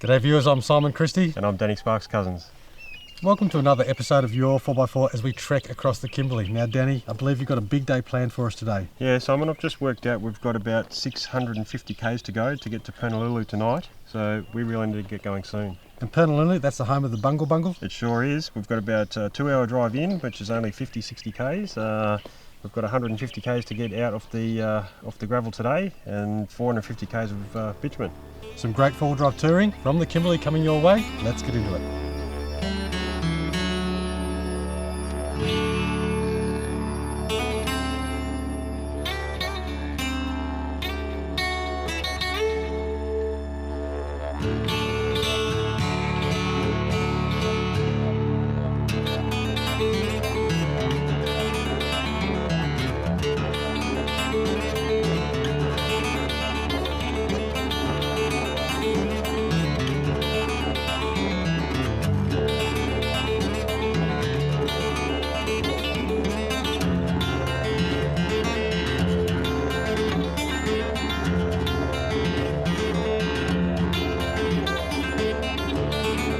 G'day viewers, I'm Simon Christie. And I'm Danny Sparks Cousins. Welcome to another episode of Your 4x4 as we trek across the Kimberley. Now Danny, I believe you've got a big day planned for us today. Yeah, Simon, I've just worked out we've got about 650 k's to go to get to Purnululu tonight, so we really need to get going soon. And Purnululu, that's the home of the Bungle Bungles? It sure is. We've got about a 2-hour drive in, which is only 50-60 k's. We've got 150 k's to get out of the gravel today and 450 k's of bitumen. Some great four-wheel drive touring from the Kimberley coming your way. Let's get into it.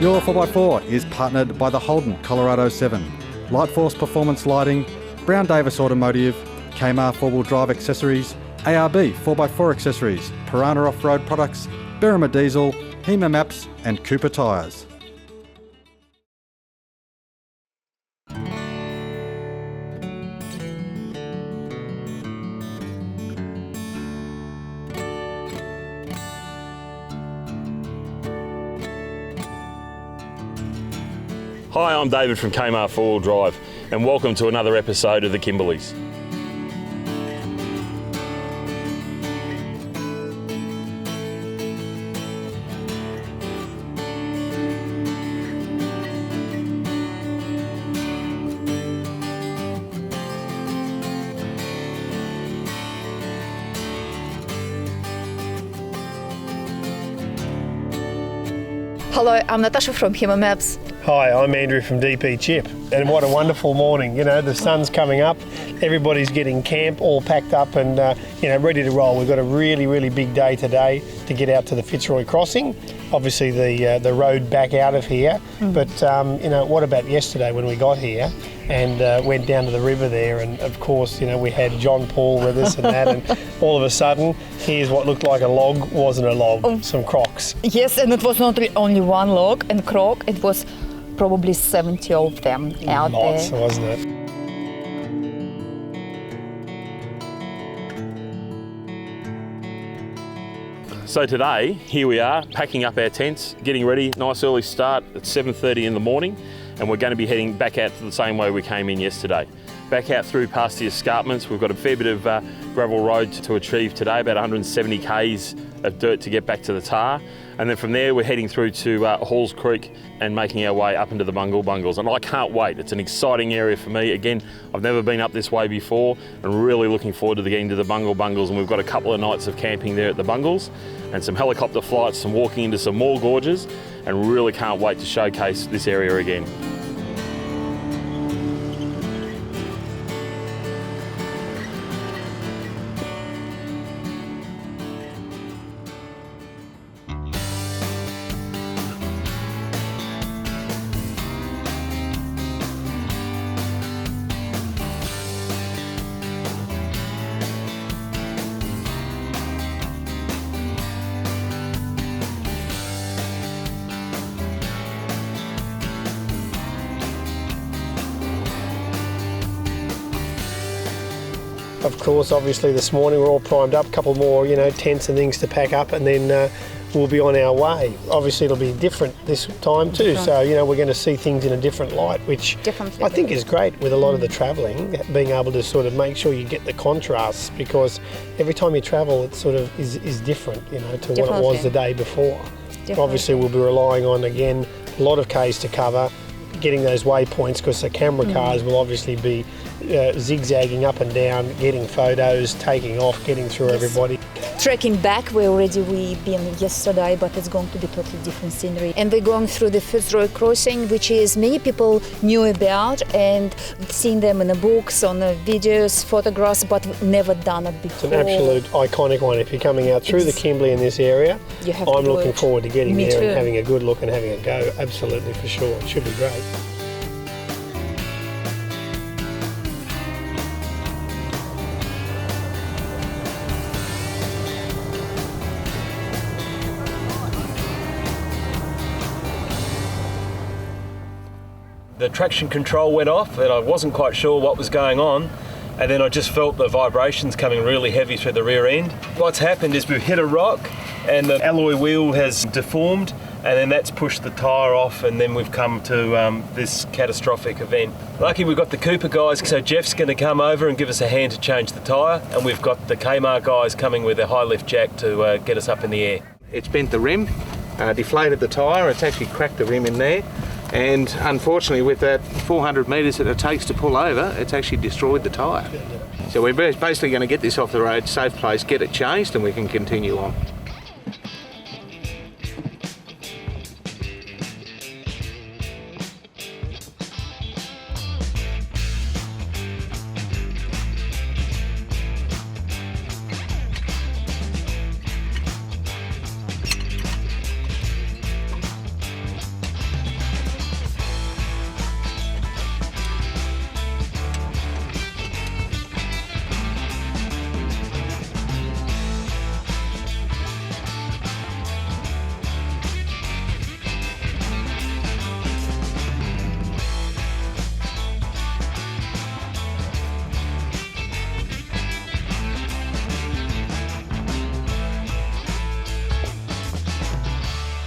Your 4x4 is partnered by the Holden Colorado 7, Lightforce Performance Lighting, Brown Davis Automotive, Kmart 4-wheel drive accessories, ARB 4x4 accessories, Piranha Off-Road products, Berrima Diesel, Hema Maps and Cooper tyres. Hi, I'm David from Kmart 4-wheel drive and welcome to another episode of the Kimberleys. Hello, I'm Natasha from Hema Maps. Hi, I'm Andrew from DP Chip, and what a wonderful morning. You know, the sun's coming up, everybody's getting camp all packed up and ready to roll. We've got a really big day today to get out to the Fitzroy crossing. Obviously the road back out of here, but what about yesterday when we got here and went down to the river there, and of course, we had John Paul with us and that, and all of a sudden, here's what looked like a log, wasn't a log, some crocs. Yes, and it was not only one log and croc, it was probably 70 of them out Lots, there. wasn't it? So today, here we are, packing up our tents, getting ready, nice early start at 7:30 in the morning, and we're going to be heading back out the same way we came in yesterday. Back out through past the escarpments. We've got a fair bit of gravel road to achieve today, about 170 k's of dirt to get back to the tar. And then from there, we're heading through to Halls Creek and making our way up into the Bungle Bungles. And I can't wait. It's an exciting area for me. Again, I've never been up this way before and really looking forward to getting to the Bungle Bungles. And we've got a couple of nights of camping there at the Bungles and some helicopter flights, some walking into some more gorges, and really can't wait to showcase this area again. Of course, obviously this morning we're all primed up, a couple more, tents and things to pack up, and then we'll be on our way. Obviously it'll be different this time too, so we're going to see things in a different light, which I think is great with a lot of the travelling, being able to sort of make sure you get the contrasts, because every time you travel it sort of is different, to what it was the day before. Obviously we'll be relying on, again, a lot of Ks to cover, getting those waypoints, because the camera cars will obviously be zigzagging up and down, getting photos, taking off, getting through everybody. Trekking back, we've been yesterday, but it's going to be totally different scenery. And we're going through the Fitzroy Crossing, which is many people knew about and seen them in the books, on the videos, photographs, but never done it before. It's an absolute iconic one. If you're coming out through the Kimberley in this area, I'm looking forward to getting Me there too. and having a good look and having a go. Absolutely, for sure. It should be great. The traction control went off and I wasn't quite sure what was going on, and then I just felt the vibrations coming really heavy through the rear end. What's happened is we've hit a rock and the alloy wheel has deformed, and then that's pushed the tyre off, and then we've come to this catastrophic event. Lucky we've got the Cooper guys, so Jeff's going to come over and give us a hand to change the tyre, and we've got the Kmart guys coming with a high lift jack to get us up in the air. It's bent the rim, deflated the tyre, it's actually cracked the rim in there, and unfortunately with that 400 metres that it takes to pull over, it's actually destroyed the tyre. So we're basically going to get this off the road, safe place, get it changed, and we can continue on.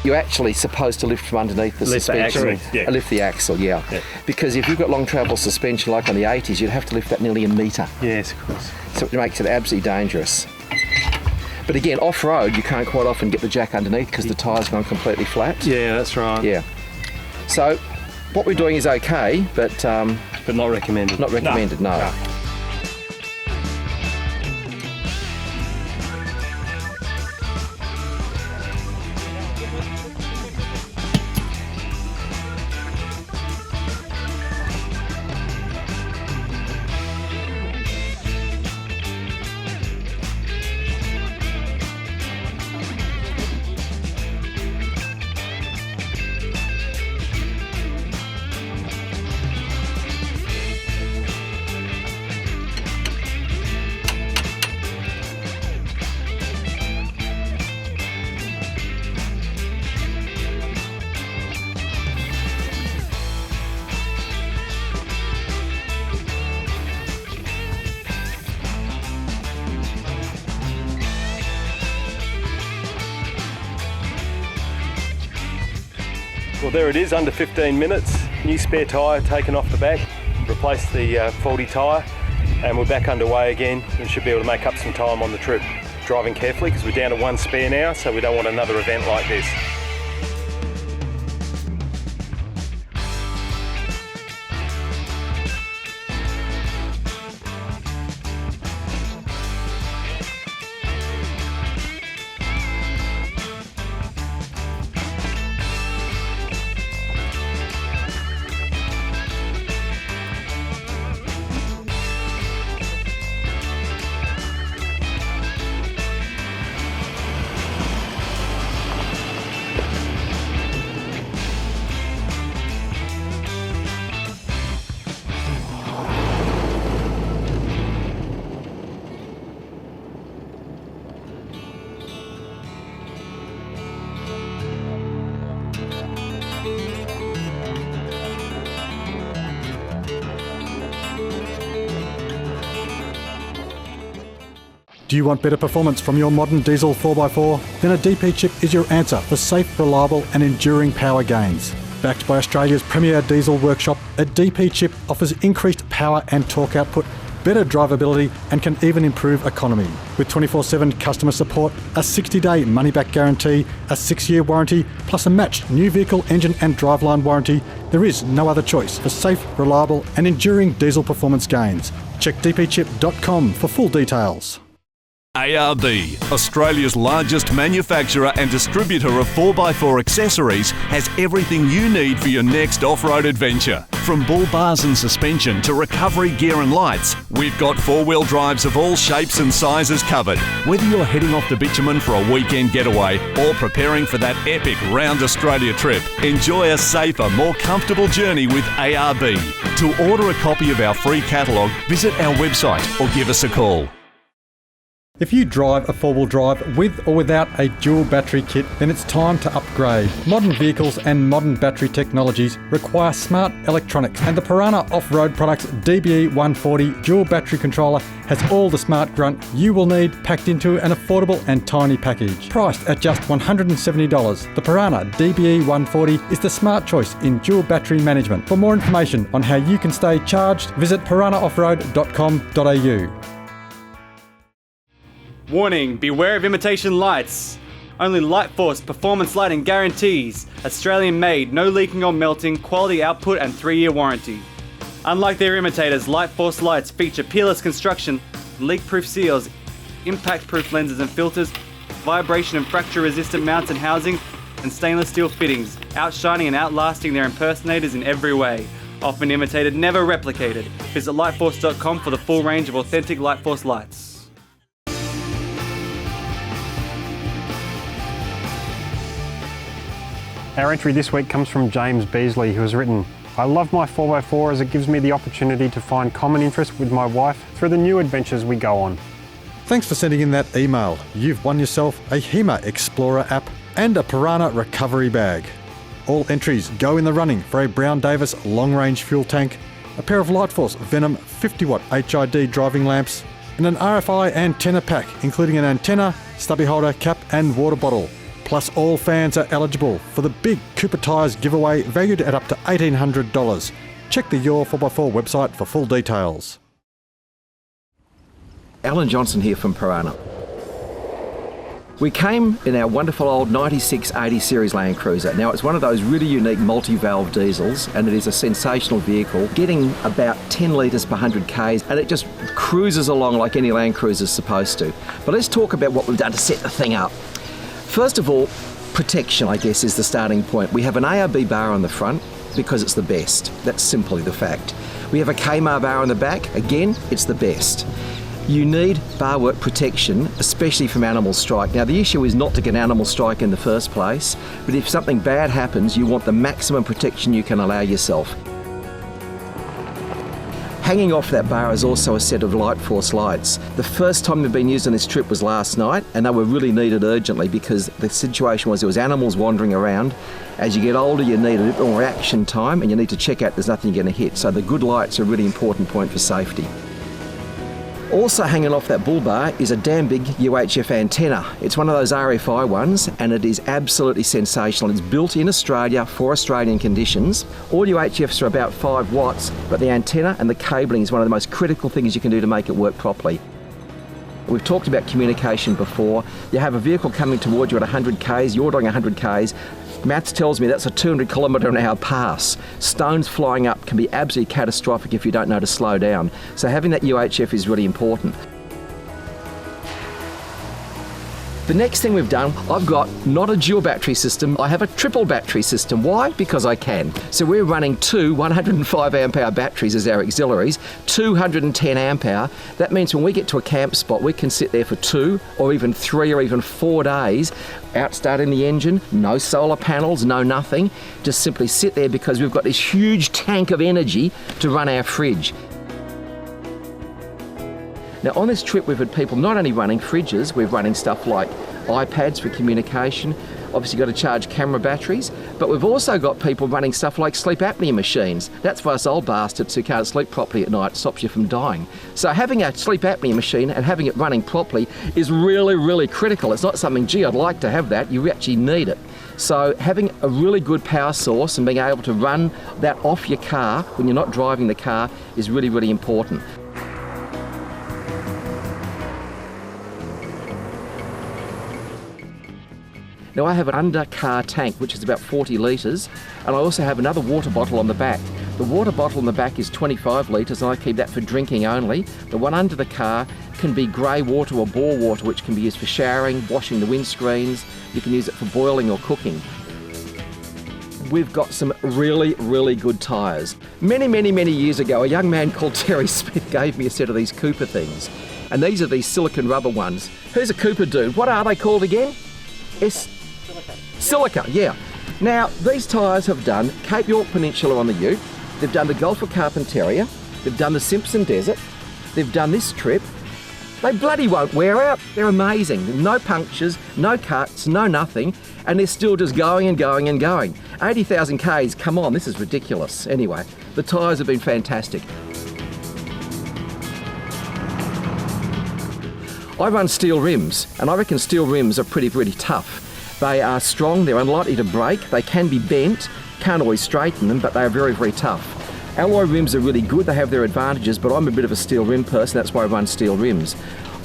You're actually supposed to lift from underneath the suspension. Lift the axle, yeah. Because if you've got long travel suspension like on the 80s, you'd have to lift that nearly a metre. Yes, of course. So it makes it absolutely dangerous. But again, off-road, you can't quite often get the jack underneath because the tyre's gone completely flat. Yeah, that's right. Yeah. So what we're doing is okay, but not recommended. Not recommended, no. Well, there it is, under 15 minutes. New spare tyre taken off the back, replaced the faulty tyre, and we're back underway again and should be able to make up some time on the trip. Driving carefully because we're down to one spare now, so we don't want another event like this. Do you want better performance from your modern diesel 4x4? Then a DP chip is your answer for safe, reliable and enduring power gains. Backed by Australia's premier diesel workshop, a DP chip offers increased power and torque output, better drivability and can even improve economy. With 24/7 customer support, a 60-day money-back guarantee, a 6-year warranty, plus a matched new vehicle engine and driveline warranty, there is no other choice for safe, reliable and enduring diesel performance gains. Check dpchip.com for full details. ARB, Australia's largest manufacturer and distributor of 4x4 accessories, has everything you need for your next off-road adventure. From bull bars and suspension to recovery gear and lights, we've got four-wheel drives of all shapes and sizes covered. Whether you're heading off to bitumen for a weekend getaway or preparing for that epic round Australia trip, enjoy a safer, more comfortable journey with ARB. To order a copy of our free catalogue, visit our website or give us a call. If you drive a four-wheel drive with or without a dual battery kit, then it's time to upgrade. Modern vehicles and modern battery technologies require smart electronics, and the Piranha Off-Road Products DBE140 dual battery controller has all the smart grunt you will need packed into an affordable and tiny package. Priced at just $170, the Piranha DBE140 is the smart choice in dual battery management. For more information on how you can stay charged, visit piranhaoffroad.com.au. Warning, beware of imitation lights. Only Lightforce performance lighting guarantees Australian made, no leaking or melting, quality output and 3-year warranty. Unlike their imitators, Lightforce lights feature peerless construction, leak-proof seals, impact-proof lenses and filters, vibration and fracture-resistant mounts and housing, and stainless steel fittings, outshining and outlasting their impersonators in every way. Often imitated, never replicated. Visit lightforce.com for the full range of authentic Lightforce lights. Our entry this week comes from James Beasley, who has written, "I love my 4x4 as it gives me the opportunity to find common interest with my wife through the new adventures we go on." Thanks for sending in that email. You've won yourself a HEMA Explorer app and a Piranha recovery bag. All entries go in the running for a Brown Davis long-range fuel tank, a pair of Lightforce Venom 50-watt HID driving lamps, and an RFI antenna pack, including an antenna, stubby holder, cap and water bottle. Plus, all fans are eligible for the big Cooper Tyres giveaway valued at up to $1,800. Check the YOUR4X4 website for full details. Alan Johnson here from Piranha. We came in our wonderful old 96-80 series Land Cruiser. Now, it's one of those really unique multi-valve diesels, and it is a sensational vehicle, getting about 10 litres per 100 Ks, and it just cruises along like any Land Cruiser is supposed to. But let's talk about what we've done to set the thing up. First of all, protection, I guess, is the starting point. We have an ARB bar on the front because it's the best. That's simply the fact. We have a Kmart bar on the back. Again, it's the best. You need bar work protection, especially from animal strike. Now, the issue is not to get animal strike in the first place, but if something bad happens, you want the maximum protection you can allow yourself. Hanging off that bar is also a set of Lightforce lights. The first time they've been used on this trip was last night, and they were really needed urgently because the situation was there was animals wandering around. As you get older, you need a little more reaction time, and you need to check out there's nothing you're going to hit. So the good lights are a really important point for safety. Also hanging off that bull bar is a damn big UHF antenna. It's one of those RFI ones, and it is absolutely sensational. It's built in Australia for Australian conditions. All UHFs are about 5 watts, but the antenna and the cabling is one of the most critical things you can do to make it work properly. We've talked about communication before. You have a vehicle coming towards you at 100 Ks, you're doing 100 Ks. Maths tells me that's a 200 km/h pass. Stones flying up can be absolutely catastrophic if you don't know to slow down. So having that UHF is really important. The next thing we've done, I've got not a dual battery system, I have a triple battery system. Why? Because I can. So we're running two 105 amp hour batteries as our auxiliaries, 210 amp hour. That means when we get to a camp spot, we can sit there for 2 or even 3 or even 4 days, out starting the engine, no solar panels, no nothing. Just simply sit there because we've got this huge tank of energy to run our fridge. Now on this trip we've had people not only running fridges, we're running stuff like iPads for communication, obviously got to charge camera batteries, but we've also got people running stuff like sleep apnea machines. That's for us old bastards who can't sleep properly at night, it stops you from dying. So having a sleep apnea machine and having it running properly is really, really critical. It's not something, gee, I'd like to have that, you actually need it. So having a really good power source and being able to run that off your car when you're not driving the car is really, really important. Now I have an under-car tank which is about 40 litres, and I also have another water bottle on the back. The water bottle in the back is 25 litres and I keep that for drinking only. The one under the car can be grey water or bore water, which can be used for showering, washing the windscreens. You can use it for boiling or cooking. We've got some really, really good tyres. Many years ago, a young man called Terry Smith gave me a set of these Cooper things. And these are these silicon rubber ones. Who's a Cooper dude? What are they called again? Silica, yeah. Now, these tyres have done Cape York Peninsula on the Ute, they've done the Gulf of Carpentaria, they've done the Simpson Desert, they've done this trip. They bloody won't wear out. They're amazing. No punctures, no cuts, no nothing, and they're still just going and going and going. 80,000 Ks, come on, this is ridiculous. Anyway, the tyres have been fantastic. I run steel rims, and I reckon steel rims are pretty tough. They are strong, they're unlikely to break, they can be bent, can't always straighten them, but they are very tough. Alloy rims are really good, they have their advantages, but I'm a bit of a steel rim person, that's why I run steel rims.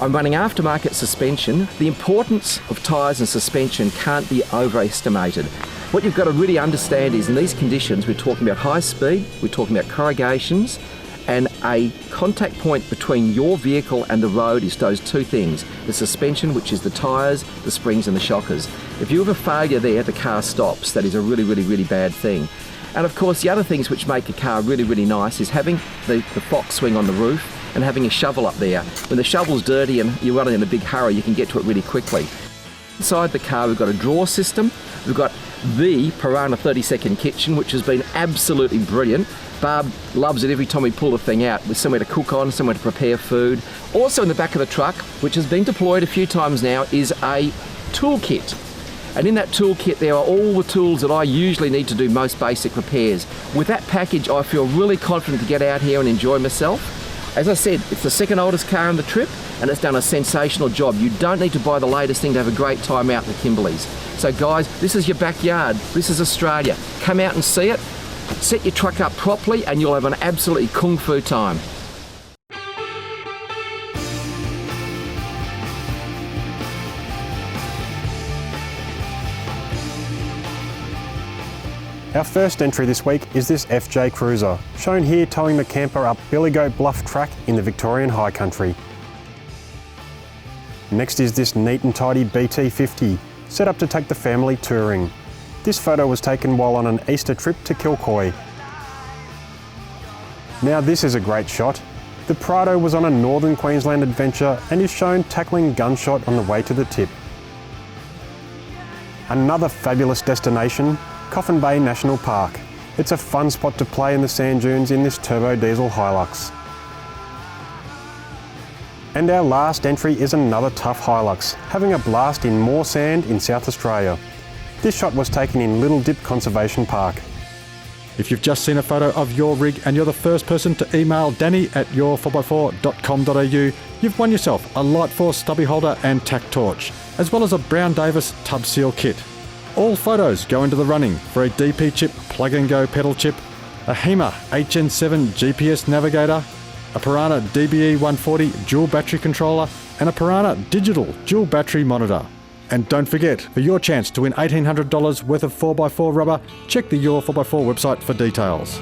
I'm running aftermarket suspension. The importance of tyres and suspension can't be overestimated. What you've got to really understand is in these conditions, we're talking about high speed, we're talking about corrugations, and a contact point between your vehicle and the road is those two things, the suspension, which is the tyres, the springs and the shockers. If you have a failure there, the car stops. That is a really bad thing. And of course, the other things which make a car really nice is having the fox swing on the roof and having a shovel up there. When the shovel's dirty and you're running in a big hurry, you can get to it really quickly. Inside the car, we've got a drawer system. We've got the Piranha 30-second kitchen, which has been absolutely brilliant. Barb loves it every time we pull the thing out, with somewhere to cook on, somewhere to prepare food. Also in the back of the truck, which has been deployed a few times now, is a toolkit. And in that toolkit there are all the tools that I usually need to do most basic repairs. With that package I feel really confident to get out here and enjoy myself. As I said, it's the second oldest car on the trip and it's done a sensational job. You don't need to buy the latest thing to have a great time out in the Kimberleys. So guys, this is your backyard, this is Australia. Come out and see it, set your truck up properly and you'll have an absolutely kung fu time. Our first entry this week is this FJ Cruiser, shown here towing the camper up Billy Goat Bluff track in the Victorian High Country. Next is this neat and tidy BT50, set up to take the family touring. This photo was taken while on an Easter trip to Kilcoy. Now this is a great shot. The Prado was on a northern Queensland adventure and is shown tackling Gunshot on the way to the tip. Another fabulous destination, Coffin Bay National Park. It's a fun spot to play in the sand dunes in this turbo diesel Hilux. And our last entry is another tough Hilux, having a blast in more sand in South Australia. This shot was taken in Little Dip Conservation Park. If you've just seen a photo of your rig and you're the first person to email danny@your4x4.com.au, you've won yourself a Lightforce stubby holder and tack torch, as well as a Brown Davis tub seal kit. All photos go into the running for a DP chip plug-and-go pedal chip, a HEMA HN7 GPS navigator, a Piranha DBE 140 dual battery controller, and a Piranha digital dual battery monitor. And don't forget, for your chance to win $1,800 worth of 4x4 rubber, check the Your4x4 website for details.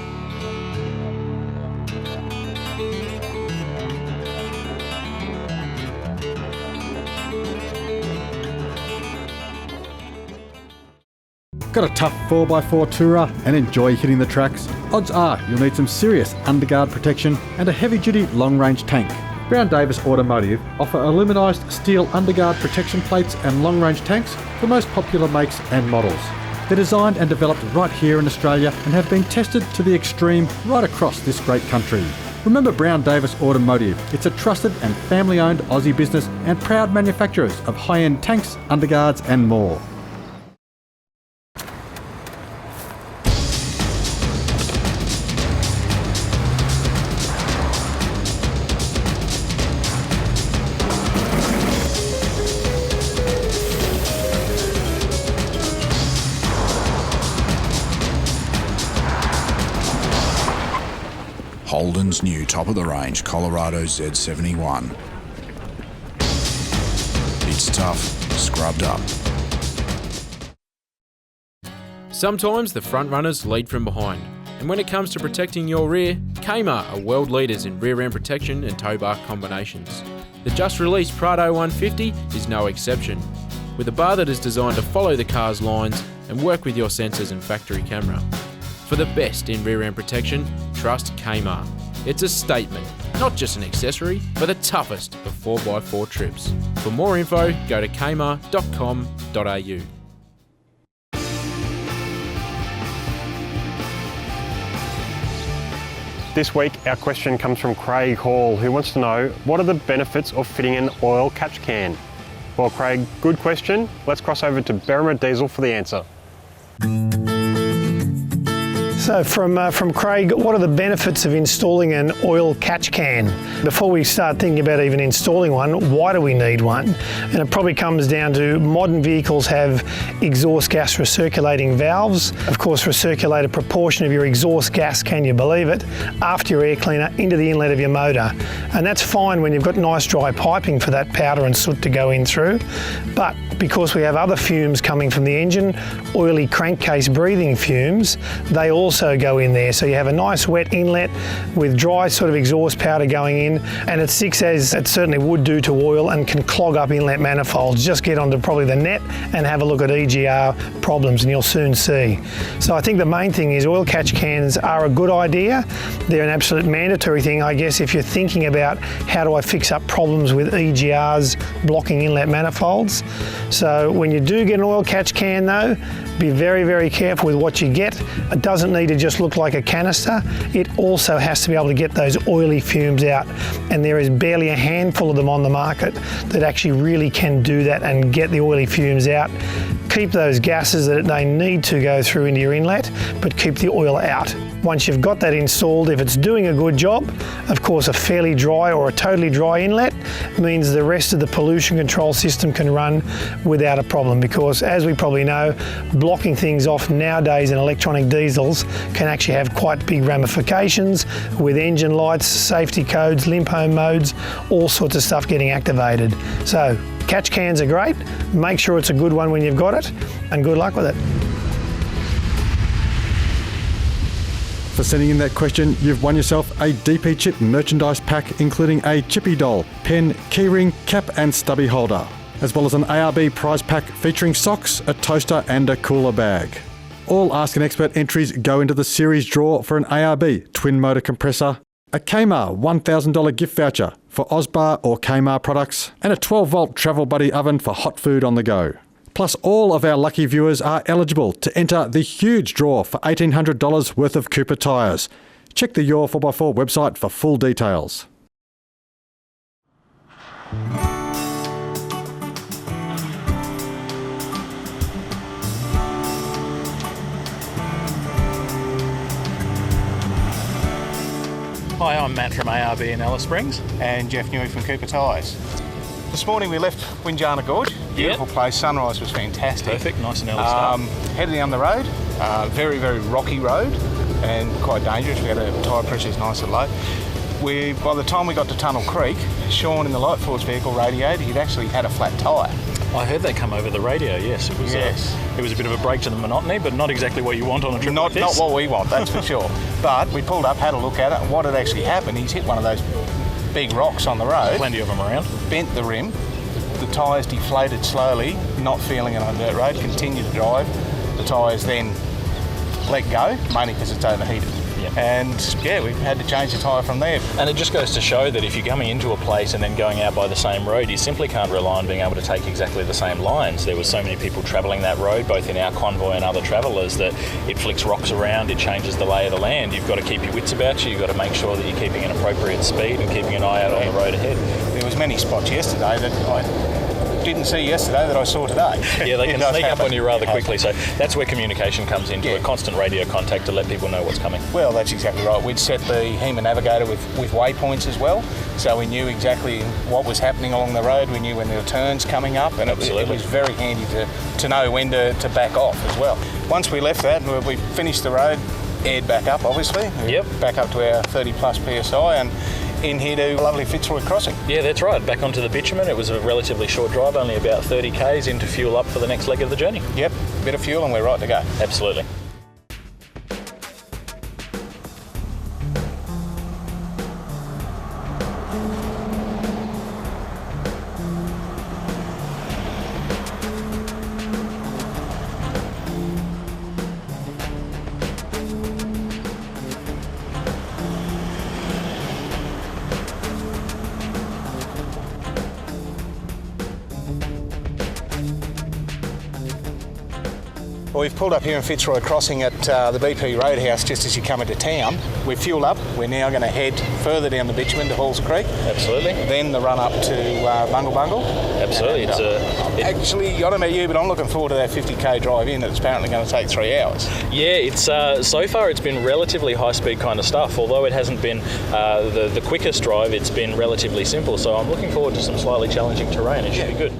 Got a tough 4x4 tourer and enjoy hitting the tracks? Odds are you'll need some serious underguard protection and a heavy-duty long-range tank. Brown Davis Automotive offer aluminised steel underguard protection plates and long-range tanks for most popular makes and models. They're designed and developed right here in Australia and have been tested to the extreme right across this great country. Remember Brown Davis Automotive. It's a trusted and family-owned Aussie business and proud manufacturers of high-end tanks, underguards and more. Holden's new top-of-the-range Colorado Z71. It's tough, scrubbed up. Sometimes the front runners lead from behind. And when it comes to protecting your rear, Kmart are world leaders in rear end protection and tow bar combinations. The just released Prado 150 is no exception, with a bar that is designed to follow the car's lines and work with your sensors and factory camera. For the best in rear end protection, trust Kmart. It's a statement, not just an accessory, for the toughest of 4x4 trips. For more info, go to kmart.com.au. This week, our question comes from Craig Hall, who wants to know, what are the benefits of fitting an oil catch can? Well, Craig, good question. Let's cross over to Berrima Diesel for the answer. So from Craig, what are the benefits of installing an oil catch can? Before we start thinking about even installing one, why do we need one? And it probably comes down to modern vehicles have exhaust gas recirculating valves. Of course, recirculate a proportion of your exhaust gas, can you believe it, after your air cleaner into the inlet of your motor. And that's fine when you've got nice dry piping for that powder and soot to go in through. But because we have other fumes coming from the engine, oily crankcase breathing fumes, they also go in there. So you have a nice wet inlet with dry sort of exhaust powder going in, and it sticks as it certainly would do to oil and can clog up inlet manifolds. Just get onto probably the net and have a look at EGR problems and you'll soon see. So I think the main thing is oil catch cans are a good idea. They're an absolute mandatory thing, I guess, if you're thinking about how do I fix up problems with EGRs blocking inlet manifolds. So when you do get an oil catch can though, be very, very careful with what you get. It doesn't need to just look like a canister. It also has to be able to get those oily fumes out. And there is barely a handful of them on the market that actually really can do that and get the oily fumes out. Keep those gases that they need to go through into your inlet, but keep the oil out. Once you've got that installed, if it's doing a good job, of course a fairly dry or a totally dry inlet means the rest of the pollution control system can run without a problem, because as we probably know, blocking things off nowadays in electronic diesels can actually have quite big ramifications with engine lights, safety codes, limp home modes, all sorts of stuff getting activated. So catch cans are great, make sure it's a good one when you've got it, and good luck with it. For sending in that question, you've won yourself a DP Chip merchandise pack including a Chippy doll, pen, keyring, cap and stubby holder, as well as an ARB prize pack featuring socks, a toaster and a cooler bag. All Ask an Expert entries go into the series draw for an ARB twin motor compressor, a Kmart $1,000 gift voucher for Osbar or Kmart products, and a 12-volt Travel Buddy oven for hot food on the go. Plus, all of our lucky viewers are eligible to enter the huge draw for $1,800 worth of Cooper tyres. Check the YOUR4X4 website for full details. Hi, I'm Matt from ARB in Alice Springs. And Jeff Newey from Cooper Tyres. This morning we left Windjana Gorge. Beautiful place. Sunrise was fantastic. Perfect, nice and early start. Headed down the road, very, very rocky road and quite dangerous. We had a tyre pressure is nice and low. By the time we got to Tunnel Creek, Sean in the Lightforce vehicle radioed he'd actually had a flat tyre. I heard that come over the radio, yes. It was a bit of a break to the monotony, but not exactly what you want on a trip like this. Not what we want, that's for sure. But we pulled up, had a look at it, and what had actually happened, he's hit one of those big rocks on the road. Plenty of them around. Bent the rim, the tyres deflated slowly, not feeling it on a dirt road, continued to drive. The tyres then let go, mainly because it's overheated. Yep. And yeah, we had to change the tyre from there. And it just goes to show that if you're coming into a place and then going out by the same road, you simply can't rely on being able to take exactly the same lines. There were so many people travelling that road, both in our convoy and other travellers, that it flicks rocks around, it changes the lay of the land. You've got to keep your wits about you, you've got to make sure that you're keeping an appropriate speed and keeping an eye out on the road ahead. There was many spots yesterday that I didn't see yesterday that I saw today. Yeah, they can sneak up on you rather quickly, so that's where communication comes into a constant radio contact to let people know what's coming. Well, that's exactly right. We'd set the HEMA Navigator with waypoints as well, so we knew exactly what was happening along the road. We knew when there were turns coming up, and it was very handy to know when to back off as well. Once we left that, we finished the road, aired back up obviously, back up to our 30 plus PSI, and in here to lovely Fitzroy Crossing. Yeah, that's right, back onto the bitumen. It was a relatively short drive, only about 30 k's into fuel up for the next leg of the journey. Yep, bit of fuel and we're right to go. Absolutely. Well, we've pulled up here in Fitzroy Crossing at the BP Roadhouse just as you come into town. We've fueled up. We're now going to head further down the bitumen to Halls Creek. Absolutely. Then the run up to Bungle Bungle. Absolutely. And, actually, I don't know about you, but I'm looking forward to that 50k drive in. It's apparently going to take 3 hours. Yeah, it's so far it's been relatively high-speed kind of stuff. Although it hasn't been the quickest drive, it's been relatively simple. So I'm looking forward to some slightly challenging terrain. It should be good.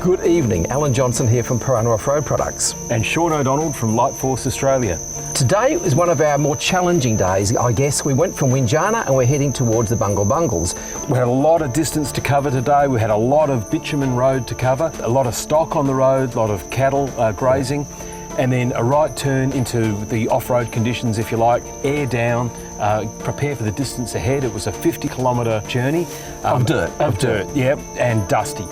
Good evening, Alan Johnson here from Purnululu Off-Road Products. And Sean O'Donnell from Lightforce Australia. Today is one of our more challenging days, I guess. We went from Windjana and we're heading towards the Bungle Bungles. We had a lot of distance to cover today. We had a lot of bitumen road to cover, a lot of stock on the road, a lot of cattle grazing, and then a right turn into the off-road conditions, if you like, air down, prepare for the distance ahead. It was a 50-kilometre journey. Of dirt. Of dirt, yep, and dusty.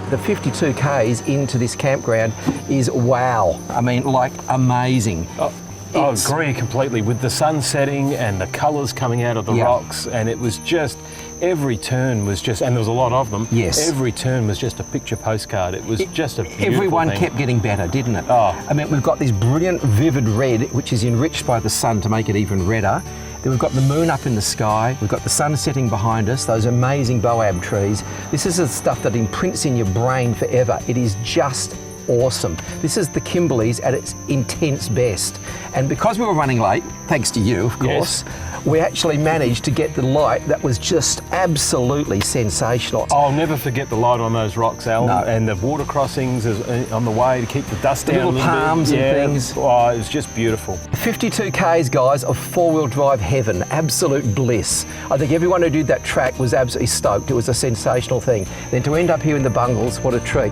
The 52 Ks into this campground is wow. I mean, like amazing. I agree completely with the sun setting and the colours coming out of the rocks, and it was just, every turn was just, and there was a lot of them. Yes. Every turn was just a picture postcard. It was just a beautiful Everyone thing. kept getting better, didn't it? Oh. I mean, we've got this brilliant vivid red, which is enriched by the sun to make it even redder. Then we've got the moon up in the sky, we've got the sun setting behind us, those amazing boab trees. This is the stuff that imprints in your brain forever. It is just awesome. This is the Kimberleys at its intense best. And because we were running late, thanks to you, of course, we actually managed to get the light that was just absolutely sensational. I'll never forget the light on those rocks, Alan, No. and the water crossings on the way to keep the dust down. Little palms and things. Oh, it was just beautiful. 52 Ks, guys, of four-wheel drive heaven, absolute bliss. I think everyone who did that track was absolutely stoked. It was a sensational thing. Then to end up here in the Bungles, what a treat.